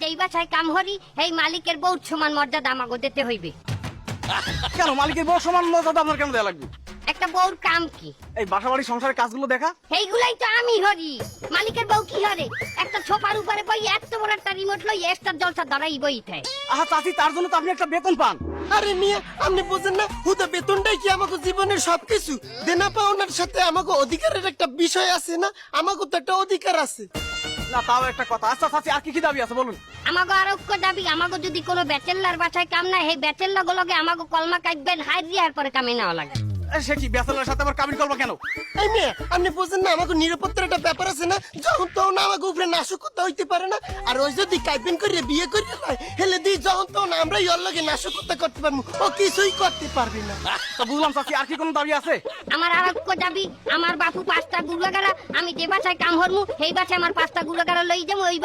যেই বাসায় কাম হরি এই মালিকের বউ সমান মর্যাদা আমাকে দিতে হইবে। কেন মালিকের বউ সমান মর্যাদা আপনার কেন দেয়া লাগবে? একটা বউর কাম কি? এই বাসা বাড়ি সংসারের কাজগুলো দেখা। এইগুলাই তো আমি হরি। মালিকের বউ কি হরে? একটা সোফার উপরে বই এত বড় একটা রিমোট লই এক্সট্রা জলসা ধরাই বইতে। আহা চাচি, তার জন্য তো আপনি একটা বেতন পান। আরে মিয়া, আপনি বুঝেন না, হুদা বেতনটাই কি আমাকে জীবনের সবকিছু? দেনা পাওনার সাথে আমাকে অধিকারের একটা বিষয় আছে না? আমাকে তো একটা অধিকার আছে। না তাও একটা কথা। আচ্ছা চাচি, আর কি কি দাবি আছে বলুন? আমাকে আর ঐক্য দাবি, আমাকে যদি কোনো ব্যাচেলার বাসায় কাম না, এই ব্যাচেলার গুলোকে আমাকে কলমা কাটবেন, হাই দিয়ার পরে কামে নেওয়া লাগে। সে কি ব্যাচেলারের সাথে আবার কাবিন করবো কেন? এই মেয়ে, আপনি বুঝেন না, আমাকে নিরাপত্তার একটা ব্যাপার আছে না? যখন তখন আমাকে উপরে নাশকতা হইতে পারে না। আর ওই যদি কাইবেন করিয়ে বিয়ে করিয়ে নয় হেলে দিই, যখন তখন আমরাই ওর লগে নাশকতা করতে পারবো, ও কিছুই করতে পারবে না। তো বুঝলাম চাচি, আর কি কোনো দাবি আছে? আমার আর ঐক্য দাবি, আমার বাপু 5টা গুলাগারা, আমি যে বাসায় কাম হরমু সেই বাসায় আমার 5টা গুলাগারা লই যাবো, ওই